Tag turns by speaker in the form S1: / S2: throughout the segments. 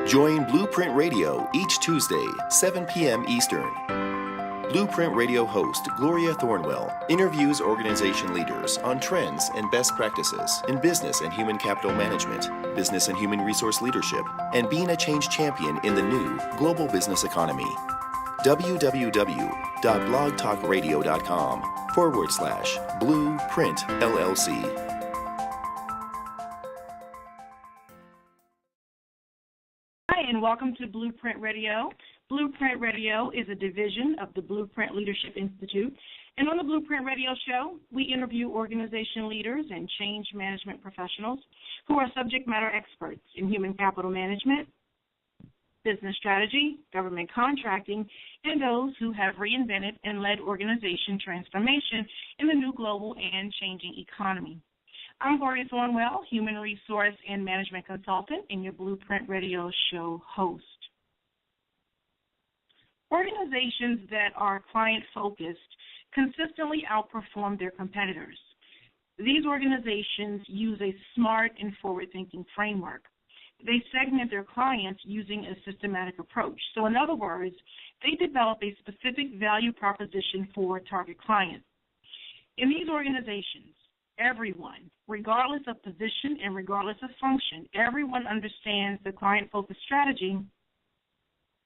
S1: Join BluPrint Radio each Tuesday, 7 p.m. Eastern. BluPrint Radio host Gloria Thornwell interviews organization leaders on trends and best practices in business and human capital management, business and human resource leadership, and being a change champion in the new global business economy. www.blogtalkradio.com/BluPrint LLC.
S2: And welcome to BluPrint Radio. BluPrint Radio is a division of the BluPrint Leadership Institute. And on the BluPrint Radio show, we interview organization leaders and change management professionals who are subject matter experts in human capital management, business strategy, government contracting, and those who have reinvented and led organization transformation in the new global and changing economy. I'm Gloria Thornwell, Human Resource and Management Consultant and your BluPrint Radio show host. Organizations that are client-focused consistently outperform their competitors. These organizations use a smart and forward-thinking framework. They segment their clients using a systematic approach. So in other words, they develop a specific value proposition for target clients. In these organizations, everyone, regardless of position and regardless of function, everyone understands the client-focused strategy,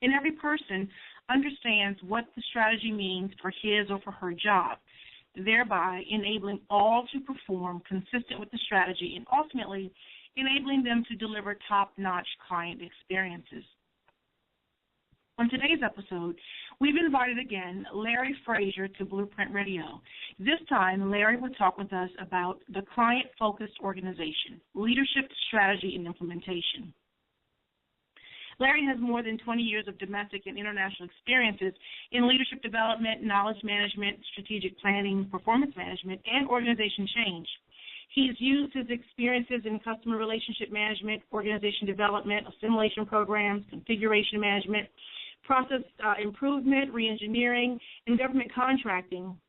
S2: and every person understands what the strategy means for his or for her job, thereby enabling all to perform consistent with the strategy and ultimately enabling them to deliver top-notch client experiences. On today's episode, we've invited again Larry Frazier to BluPrint Radio. This time, Larry will talk with us about the client-focused organization, leadership, strategy, and implementation. Larry has more than 20 years of domestic and international experiences in leadership development, knowledge management, strategic planning, performance management, and organization change. He's used his experiences in customer relationship management, organization development, assimilation programs, configuration management, process improvement, reengineering, and government contracting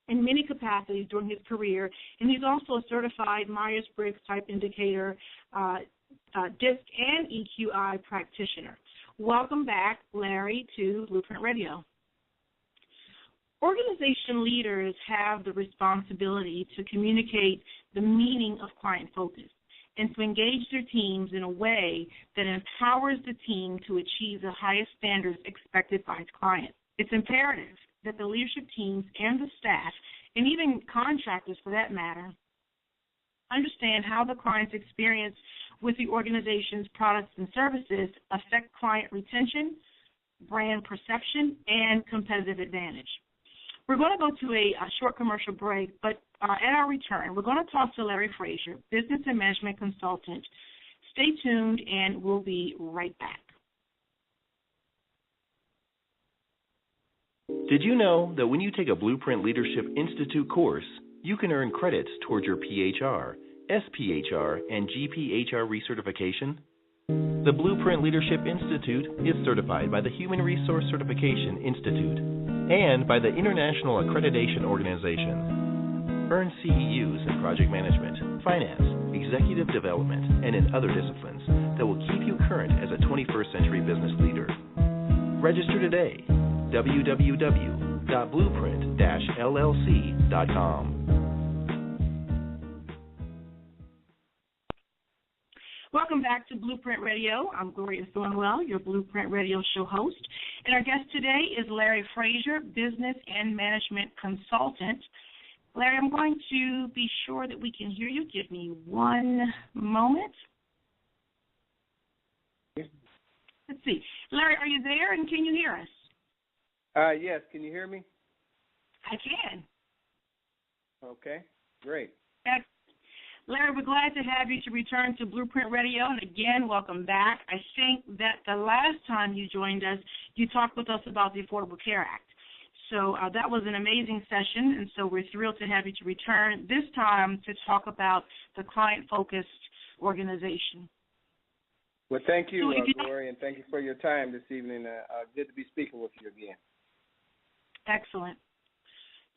S2: in many capacities during his career. And he's also a certified Myers-Briggs Type Indicator, DISC, and EQI practitioner. Welcome back, Larry, to BluPrint Radio. Organization leaders have the responsibility to communicate the meaning of client focus and to engage their teams in a way that empowers the team to achieve the highest standards expected by its client. It's imperative that the leadership teams and the staff, and even contractors for that matter, understand how the client's experience with the organization's products and services affect client retention, brand perception, and competitive advantage. We're going to go to a short commercial break, but at our return, we're going to talk to Larry Frazier, business and management consultant. Stay tuned, and we'll be right back.
S1: Did you know that when you take a BluPrint Leadership Institute course, you can earn credits towards your PHR, SPHR, and GPHR recertification? The BluPrint Leadership Institute is certified by the Human Resource Certification Institute and by the International Accreditation Organization. Earn CEUs in project management, finance, executive development, and in other disciplines that will keep you current as a 21st century business leader. Register today. www.blueprint-llc.com.
S2: Welcome back to BluPrint Radio. I'm Gloria Thornwell, your BluPrint Radio show host. And our guest today is Larry Frazier, business and management consultant. Larry, I'm going to be sure that we can hear you. Give me one moment. Let's see. Larry, are you there, and can you hear us?
S3: Yes. Can you hear me?
S2: I can.
S3: Okay. Great.
S2: Larry, we're glad to have you to return to BluPrint Radio, and again, welcome back. I think that the last time you joined us, you talked with us about the Affordable Care Act. So that was an amazing session, and so we're thrilled to have you to return, this time to talk about the client-focused organization.
S3: Well, thank you, Gloria, and thank you for your time this evening. Good to be speaking with you again.
S2: Excellent.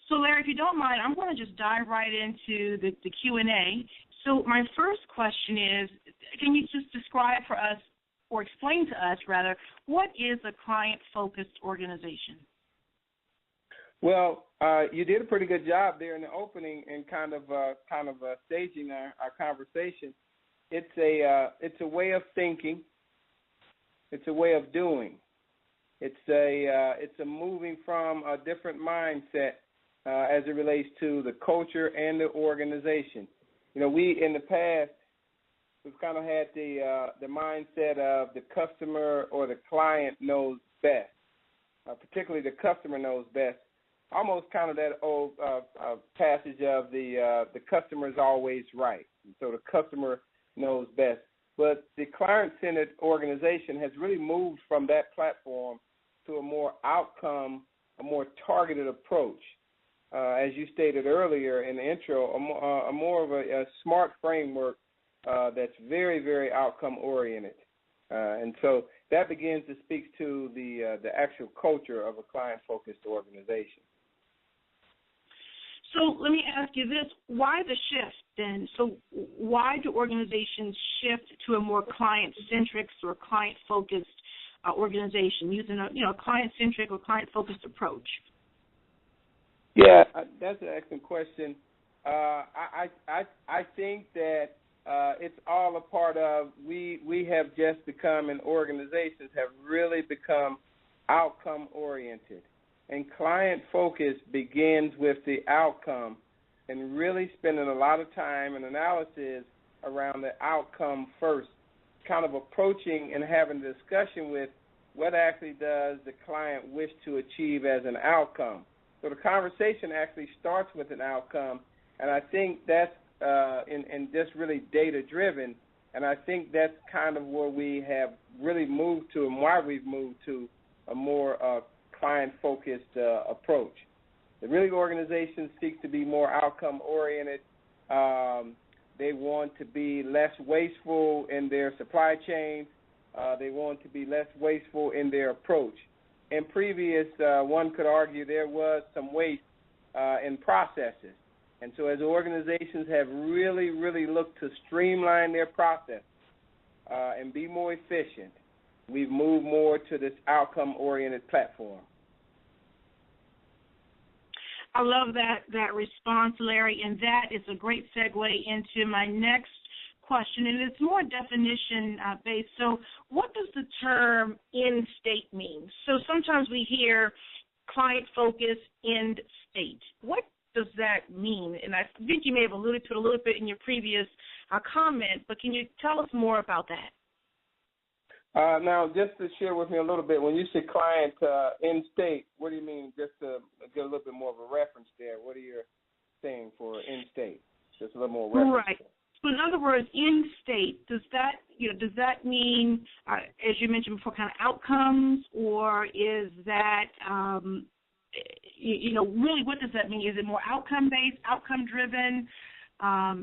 S2: So, Larry, if you don't mind, I'm going to just dive right into the Q&A. So my first question is, can you just describe for us or explain to us, rather, what is a client-focused organization?
S3: Well, you did a pretty good job there in the opening and kind of staging our conversation. It's a way of thinking. It's a way of doing. It's a moving from a different mindset as it relates to the culture and the organization. You know, we in the past we've kind of had the mindset of the customer or the client knows best, particularly the customer knows best. Almost kind of that old passage of the customer is always right. And so the customer knows best. But the client-centered organization has really moved from that platform to a more outcome, a more targeted approach. As you stated earlier in the intro, a more of a smart framework that's very, very outcome-oriented. And so that begins to speak to the actual culture of a client-focused organization.
S2: So let me ask you this: why the shift then? So why do organizations shift to a more client-centric or client-focused organization using a client-centric or client-focused approach?
S3: Yeah, that's an excellent question. I think that it's all a part of we have just become, and organizations have really become outcome-oriented. And client focus begins with the outcome and really spending a lot of time and analysis around the outcome first, kind of approaching and having a discussion with what actually does the client wish to achieve as an outcome. So the conversation actually starts with an outcome, and I think that's and just really data-driven, and I think that's kind of where we have really moved to and why we've moved to a more client-focused approach. The really organization seeks to be more outcome-oriented. They want to be less wasteful in their supply chain. They want to be less wasteful in their approach. In previous, one could argue there was some waste in processes. And so as organizations have really, really looked to streamline their process and be more efficient, we've moved more to this outcome-oriented platform.
S2: I love that response, Larry, and that is a great segue into my next question, and it's more definition-based. So what does the term end state mean? So sometimes we hear client-focused end state. What does that mean? And I think you may have alluded to it a little bit in your previous comment, but can you tell us more about that?
S3: Now, just to share with me a little bit, when you say client end state, what do you mean? Just to get a little bit more of a reference there, what are you saying for end state? Just a little more reference.
S2: Right. So in other words, end state, does that mean, as you mentioned before, kind of outcomes, or is that, really what does that mean? Is it more outcome-based, outcome-driven?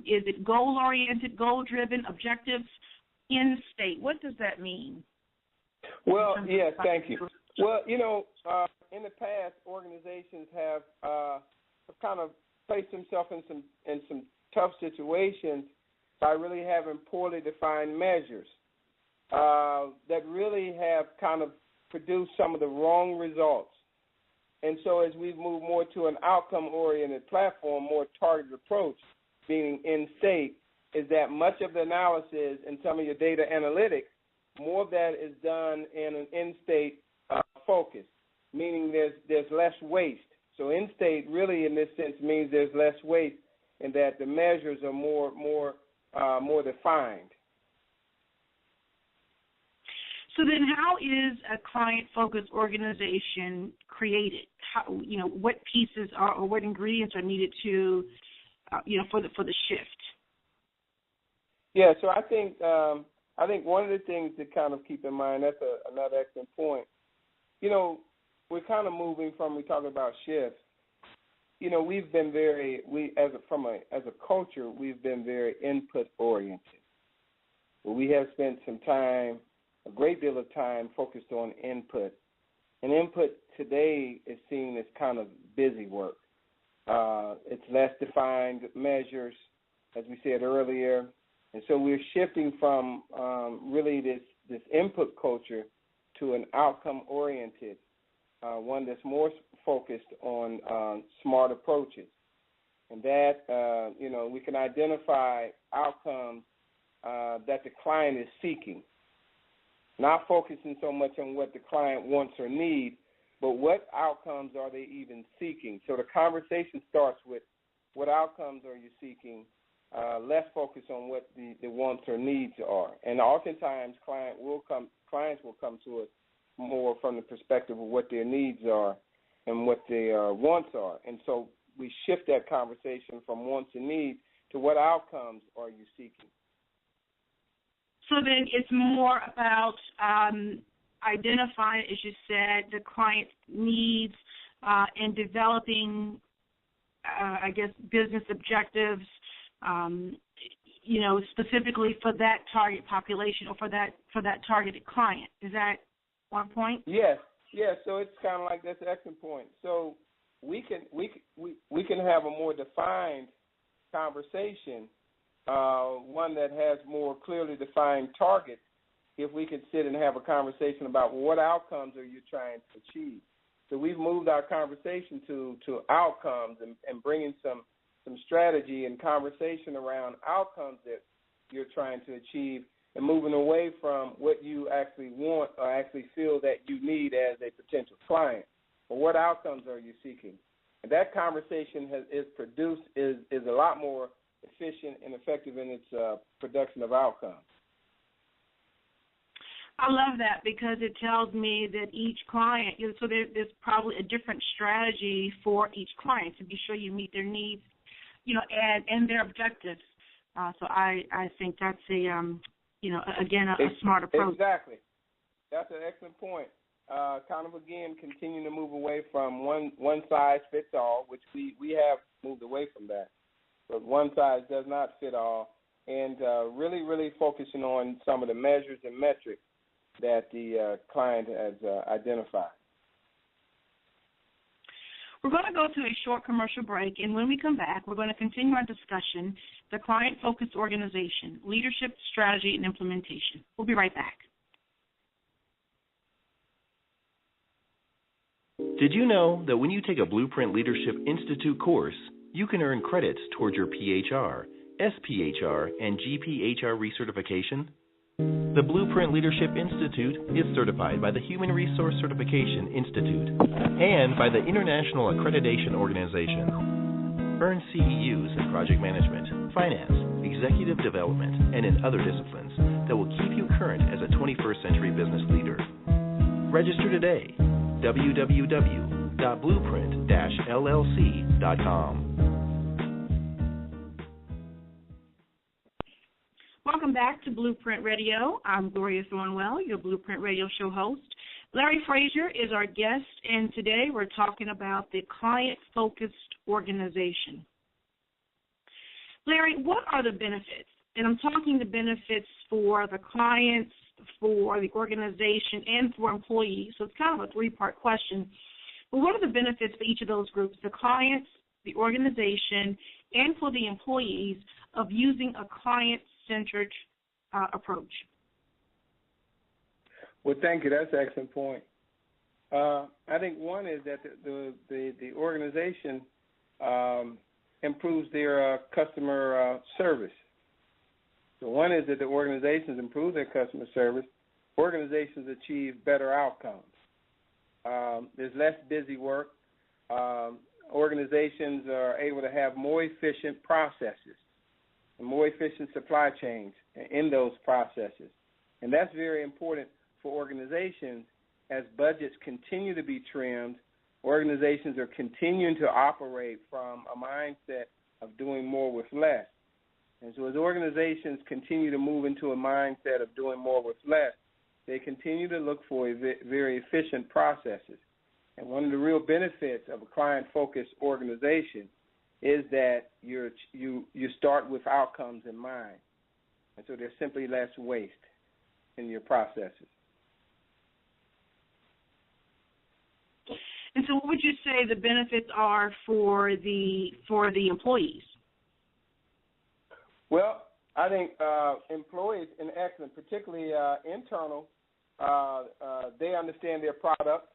S2: Is it goal-oriented, goal-driven, objectives? End state, what does that mean?
S3: Well, yes, thank you. Well, in the past, organizations have kind of placed themselves in some tough situations by really having poorly defined measures that really have kind of produced some of the wrong results. And so as we've moved more to an outcome-oriented platform, more targeted approach, being in state, is that much of the analysis and some of your data analytics, more of that is done in an in-state focus, meaning there's less waste. So in-state really in this sense means there's less waste and that the measures are more defined.
S2: So then how is a client-focused organization created? How, what pieces or what ingredients are needed to, for the shift?
S3: Yeah, so I think one of the things to kind of keep in mind, that's another excellent point. We're kind of moving from, we talk about shifts. We've been as a culture, we've been very input oriented. We have spent some time, a great deal of time, focused on input. And input today is seen as kind of busy work. It's less defined measures, as we said earlier. And so we're shifting from really this input culture to an outcome-oriented, one that's more focused on smart approaches. And that, we can identify outcomes that the client is seeking, not focusing so much on what the client wants or needs, but what outcomes are they even seeking. So the conversation starts with what outcomes are you seeking, less focus on what the wants or needs are. And oftentimes clients will come to us more from the perspective of what their needs are and what their wants are. And so we shift that conversation from wants and needs to what outcomes are you seeking.
S2: So then it's more about identifying, as you said, the client's needs and developing, business objectives, specifically for that target population or for that targeted client. Is that one point?
S3: Yes. So it's kind of like that's an excellent point. So we can have a more defined conversation, one that has more clearly defined targets, if we could sit and have a conversation about what outcomes are you trying to achieve. So we've moved our conversation to outcomes and bringing some strategy and conversation around outcomes that you're trying to achieve and moving away from what you actually want or actually feel that you need as a potential client. But what outcomes are you seeking? And that conversation is a lot more efficient and effective in its production of outcomes.
S2: I love that because it tells me that each client, so there's probably a different strategy for each client to be sure you meet their needs, and their objectives. So I think that's a smart approach.
S3: Exactly. That's an excellent point. Continue to move away from one size fits all, which we have moved away from that. But one size does not fit all, and really focusing on some of the measures and metrics that the client has identified.
S2: We're going to go to a short commercial break, and when we come back, we're going to continue our discussion, the client-focused organization, leadership, strategy, and implementation. We'll be right back.
S1: Did you know that when you take a BluPrint Leadership Institute course, you can earn credits towards your PHR, SPHR, and GPHR recertification? The BluPrint Leadership Institute is certified by the Human Resource Certification Institute and by the International Accreditation Organization. Earn CEUs in project management, finance, executive development, and in other disciplines that will keep you current as a 21st century business leader. Register today. www.blueprint-llc.com.
S2: Welcome back to BluPrint Radio. I'm Gloria Thornwell, your BluPrint Radio show host. Larry Frazier is our guest, and today we're talking about the client-focused organization. Larry, what are the benefits? And I'm talking the benefits for the clients, for the organization, and for employees. So it's kind of a three-part question. But what are the benefits for each of those groups, the clients, the organization, and for the employees of using a client-centered approach?
S3: Well, thank you. That's an excellent point. I think one is that the organization improves their customer service. So one is that the organizations improve their customer service. Organizations achieve better outcomes. There's less busy work. Organizations are able to have more efficient processes and more efficient supply chains in those processes. And that's very important for organizations as budgets continue to be trimmed. Organizations are continuing to operate from a mindset of doing more with less. And so as organizations continue to move into a mindset of doing more with less, they continue to look for very efficient processes. And one of the real benefits of a client-focused organization is that you start with outcomes in mind. And so there's simply less waste in your processes.
S2: And so what would you say the benefits are for the employees?
S3: Well, I think employees in excellence, particularly internal, they understand their product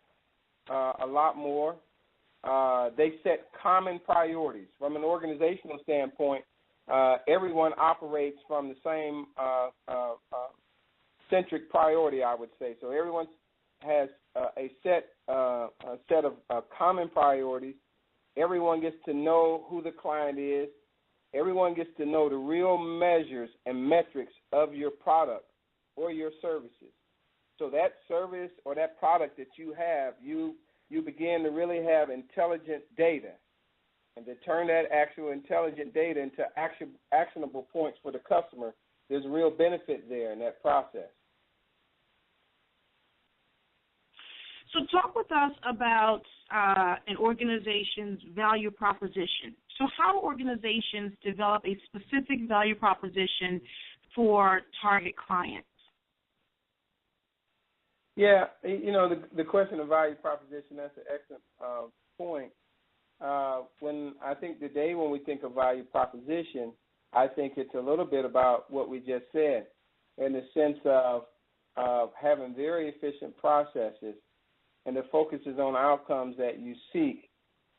S3: a lot more. They set common priorities. From an organizational standpoint, everyone operates from the same centric priority, I would say. So everyone has a set of common priorities. Everyone gets to know who the client is. Everyone gets to know the real measures and metrics of your product or your services. So that service or that product that you have, you begin to really have intelligent data. And to turn that actual intelligent data into actionable points for the customer, there's real benefit there in that process.
S2: So talk with us about an organization's value proposition. So how do organizations develop a specific value proposition for target clients?
S3: Yeah, the question of value proposition, that's an excellent point. When I think today when we think of value proposition, I think it's a little bit about what we just said in the sense of having very efficient processes, and the focus is on outcomes that you seek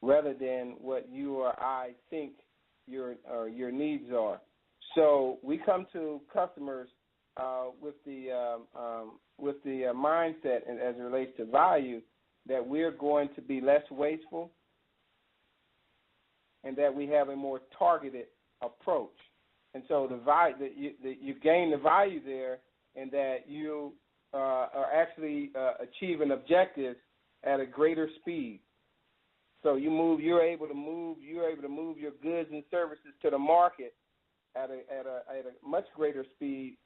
S3: rather than what you or I think your needs are. So we come to customers with the mindset, and as it relates to value, that we're going to be less wasteful and that we have a more targeted approach. And so the value that you gain the value there, and that you are actually achieving objectives at a greater speed. So you're able to move your goods and services to the market at a much greater speed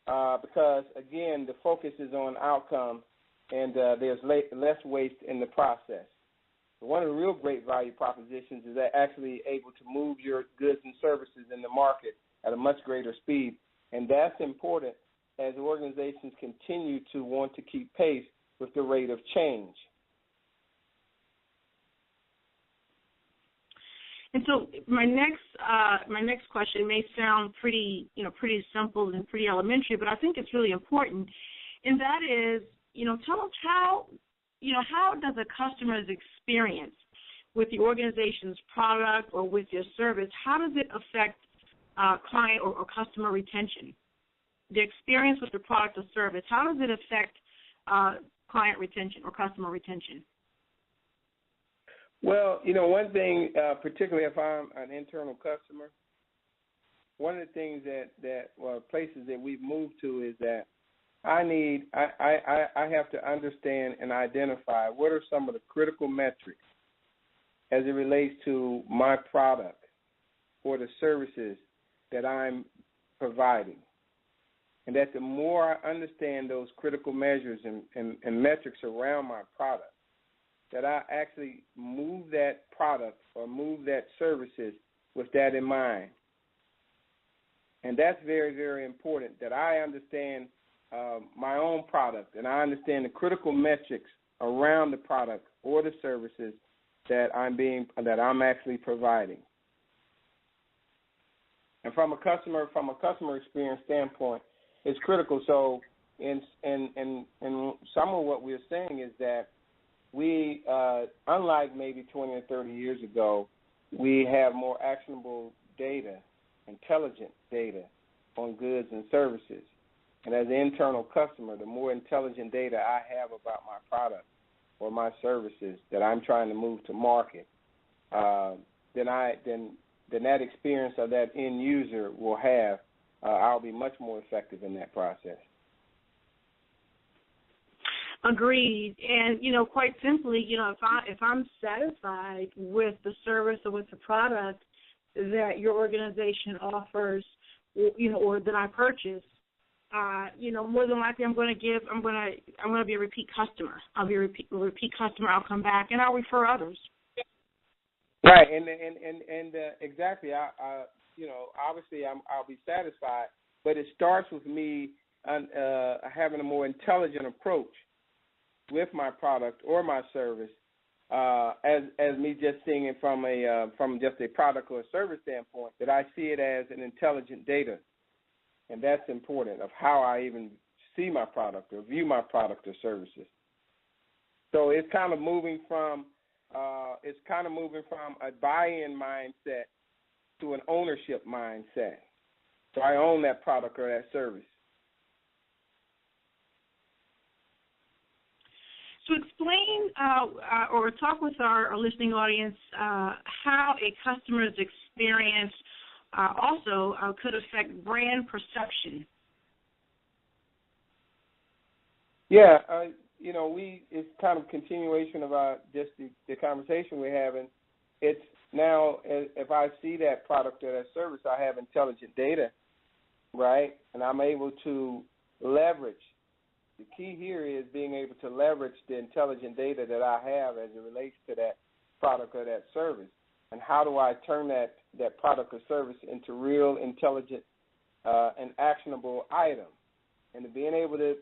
S3: because again the focus is on outcome, and there's less waste in the process. So one of the real great value propositions is that actually able to move your goods and services in the market at a much greater speed, and that's important as organizations continue to want to keep pace with the rate of change.
S2: And so my next question may sound pretty simple and pretty elementary, but I think it's really important. And that is, tell us how does a customer's experience with the organization's product or with your service, how does it affect client or customer retention? The experience with the product or service, how does it affect client retention or customer retention?
S3: Well, one thing, particularly if I'm an internal customer, one of the things places that we've moved to is that I have to understand and identify what are some of the critical metrics as it relates to my product or the services that I'm providing. And that the more I understand those critical measures and metrics around my product, that I actually move that product or move that services with that in mind. And that's very, very important, that I understand my own product and I understand the critical metrics around the product or the services that I'm actually providing. And from a customer experience standpoint, it's critical. So in some of what we're saying is that we, unlike maybe 20 or 30 years ago, we have more actionable data, intelligent data on goods and services. And as an internal customer, the more intelligent data I have about my product or my services that I'm trying to move to market, then that experience of that end user will have, I'll be much more effective in that process.
S2: Agreed. And, quite simply, if I'm satisfied with the service or with the product that your organization offers, or that I purchase, more than likely I'm going to be a repeat customer. I'll be a repeat customer. I'll come back and I'll refer others.
S3: Right. And exactly. Obviously I'll be satisfied, but it starts with me having a more intelligent approach with my product or my service, as me just seeing it from just a product or a service standpoint, that I see it as an intelligent data and that's important, of how I even see my product or view my product or services. So it's kind of moving from a buy-in mindset to an ownership mindset. So I own that product or that service.
S2: So explain or talk with our listening audience how a customer's experience also could affect brand perception.
S3: Yeah, it's kind of continuation of just the conversation we're having. It's now, if I see that product or that service, I have intelligent data, right? And I'm able to leverage. The key here is being able to leverage the intelligent data that I have as it relates to that product or that service. And how do I turn that product or service into real, intelligent, and actionable items? And being able to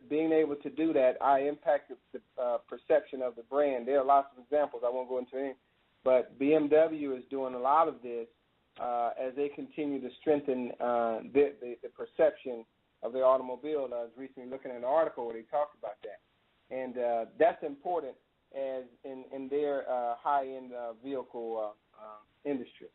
S3: do that, I impact the perception of the brand. There are lots of examples. I won't go into any, but BMW is doing a lot of this as they continue to strengthen the perception of their automobile. I was recently looking at an article where they talked about that, and that's important as in their high-end vehicle industry.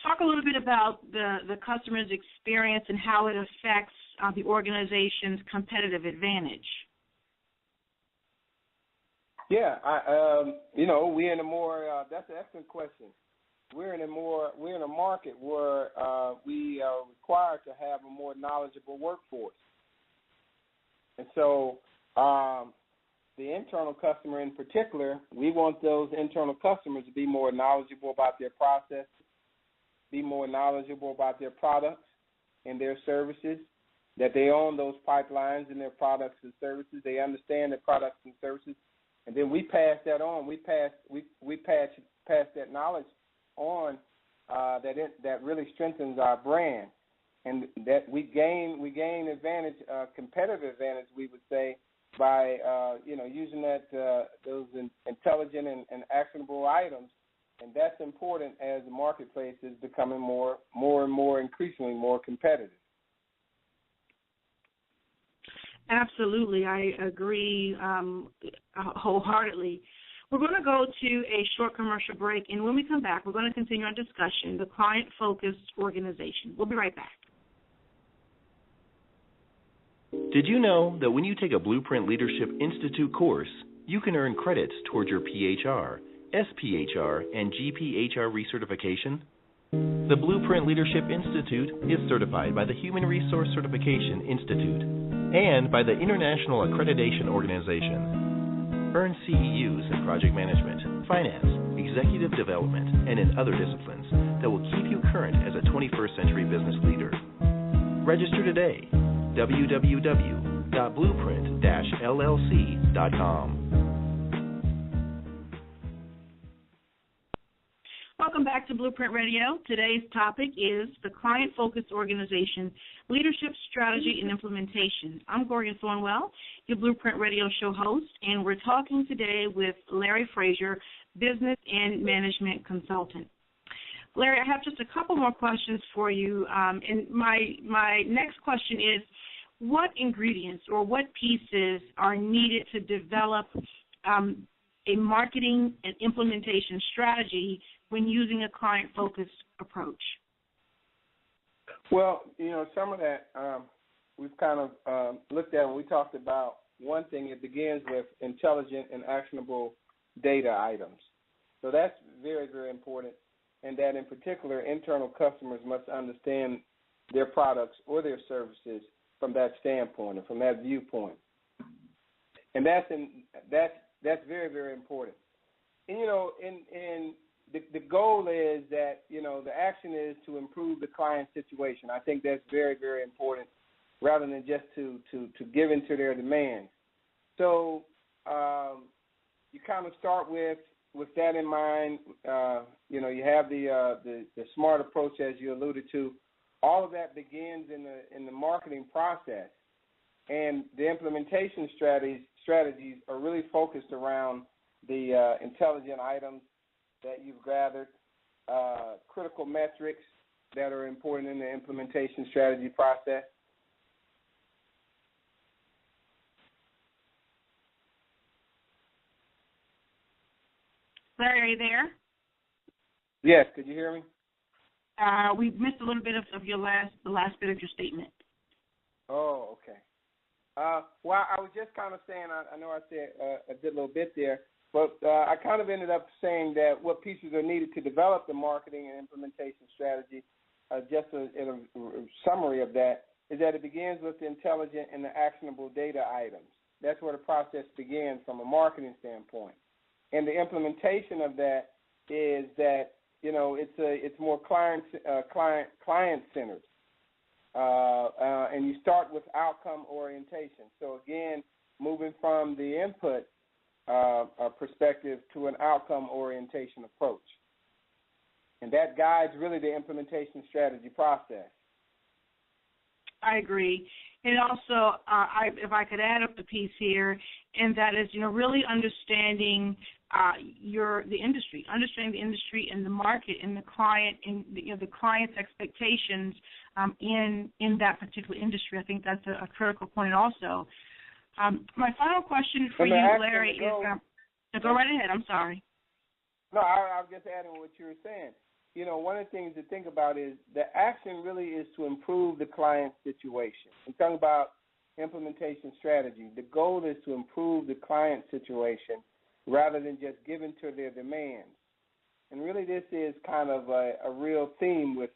S2: Talk a little bit about the customer's experience and how it affects the organization's competitive advantage.
S3: Yeah, we're in a more. That's an excellent question. We're in a market where we are required to have a more knowledgeable workforce, and so the internal customer in particular, we want those internal customers to be more knowledgeable about their processes, be more knowledgeable about their products and their services, that they own those pipelines and their products and services. They understand their products and services, and then we pass that on. We pass that knowledge on that really strengthens our brand, and that we gain advantage, competitive advantage, we would say, by using those intelligent and actionable items. And that's important as the marketplace is becoming more and more increasingly more competitive.
S2: Absolutely. I agree wholeheartedly. We're going to go to a short commercial break, and when we come back, we're going to continue our discussion, the client-focused organization. We'll be right back.
S1: Did you know that when you take a BluPrint Leadership Institute course, you can earn credits towards your PHR, SPHR, and GPHR recertification? The BluPrint Leadership Institute is certified by the Human Resource Certification Institute and by the International Accreditation Organization. Earn CEUs in project management, finance, executive development, and in other disciplines that will keep you current as a 21st century business leader. Register today. www.blueprint-llc.com.
S2: Welcome back to BluPrint Radio. Today's topic is the client-focused organization, leadership, strategy, and implementation. I'm Gloria Thornwell, your BluPrint Radio show host, and we're talking today with Larry Frazier, business and management consultant. Larry, I have just a couple more questions for you, and my next question is, what ingredients or what pieces are needed to develop a marketing and implementation strategy when using a client-focused approach?
S3: Well, some of that we've kind of looked at when we talked about one thing. It begins with intelligent and actionable data items. So that's very, very important, and that in particular, internal customers must understand their products or their services from that standpoint or from that viewpoint. And that's very, very important. And, the goal is that, the action is to improve the client situation. I think that's very, very important rather than just to give into their demands. So you kind of start with that in mind. You have the SMART approach, as you alluded to. All of that begins in the marketing process. And the implementation strategies are really focused around the intelligent items that you've gathered, critical metrics, that are important in the implementation strategy process?
S2: Larry, are you there?
S3: Yes, could you hear me?
S2: We missed a little bit of the last bit of your statement.
S3: Oh, okay. Well, I was just kind of saying, I know I said a good little bit there, but I kind of ended up saying that what pieces are needed to develop the marketing and implementation strategy, just in a summary of that, is that it begins with the intelligent and the actionable data items. That's where the process begins from a marketing standpoint. And the implementation of that is that, it's more client-centered. And you start with outcome orientation. So, again, moving from the input perspective to an outcome orientation approach. And that guides really the implementation strategy process.
S2: I agree. And also, if I could add up the piece here, and that is, really understanding the industry, understanding the industry and the market and the client and the client's expectations in that particular industry. I think that's a critical point also. My final question for you, Larry, is go right ahead. I'm sorry.
S3: No, I was just adding what you were saying. One of the things to think about is the action really is to improve the client's situation. I'm talking about implementation strategy. The goal is to improve the client's situation rather than just giving to their demands. And really this is kind of a real theme with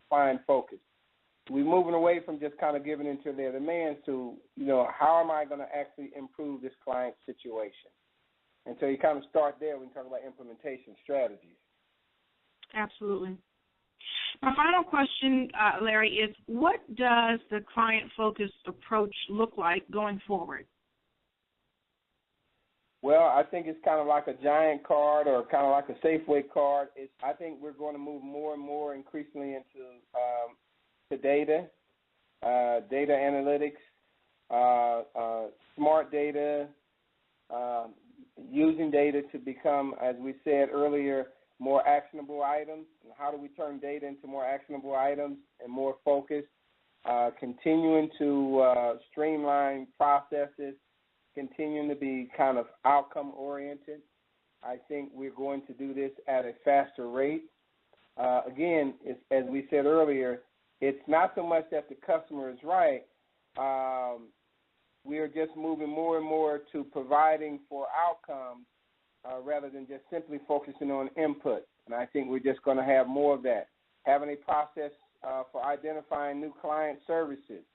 S3: client focus. We're moving away from just kind of giving into their demands to, how am I going to actually improve this client's situation? And so you kind of start there when you talk about implementation strategies.
S2: Absolutely. My final question, Larry, is what does the client-focused approach look like going forward?
S3: Well, I think it's kind of like a giant card or kind of like a Safeway card. I think we're going to move more and more increasingly into to data analytics, smart data, using data to become, as we said earlier, more actionable items. And how do we turn data into more actionable items and more focused? Continuing to streamline processes, continuing to be kind of outcome-oriented. I think we're going to do this at a faster rate. Again, as we said earlier, it's not so much that the customer is right. We are just moving more and more to providing for outcomes rather than just simply focusing on input. And I think we're just going to have more of that. Having a process for identifying new client services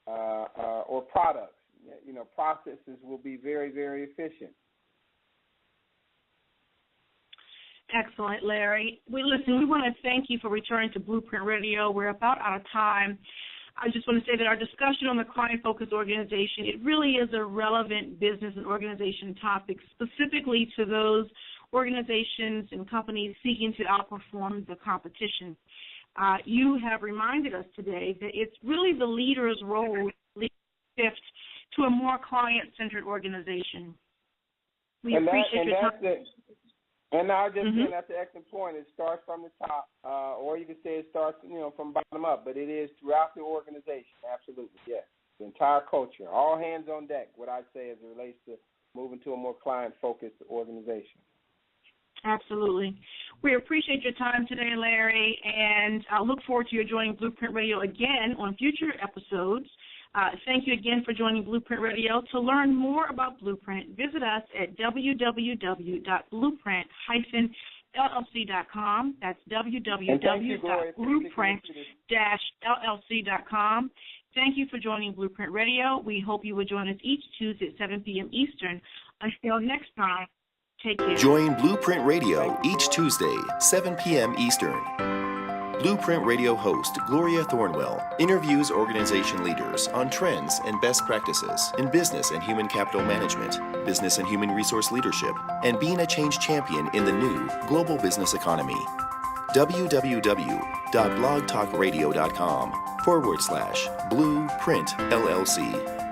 S3: or products. Processes will be very, very efficient.
S2: Excellent, Larry. We want to thank you for returning to BluPrint Radio. We're about out of time. I just want to say that our discussion on the client-focused organization, it really is a relevant business and organization topic, specifically to those organizations and companies seeking to outperform the competition. You have reminded us today that it's really the leader's role to shift to a more client-centered organization. We appreciate your time.
S3: And I just think that's an excellent point. It starts from the top, or you could say it starts, from bottom up. But it is throughout the organization. Absolutely, yes. The entire culture, all hands on deck. What I say as it relates to moving to a more client-focused organization. Absolutely.
S2: We appreciate your time today, Larry, and I look forward to you joining BluPrint Radio again on future episodes. Thank you again for joining BluPrint Radio. To learn more about BluPrint, visit us at www.bluprint-llc.com. That's www.bluprint-llc.com. Thank you for joining BluPrint Radio. We hope you will join us each Tuesday at 7 p.m. Eastern. Until next time, take care.
S1: Join BluPrint Radio each Tuesday, 7 p.m. Eastern. BluPrint Radio host Gloria Thornwell interviews organization leaders on trends and best practices in business and human capital management, business and human resource leadership, and being a change champion in the new global business economy. www.blogtalkradio.com/BluPrint LLC.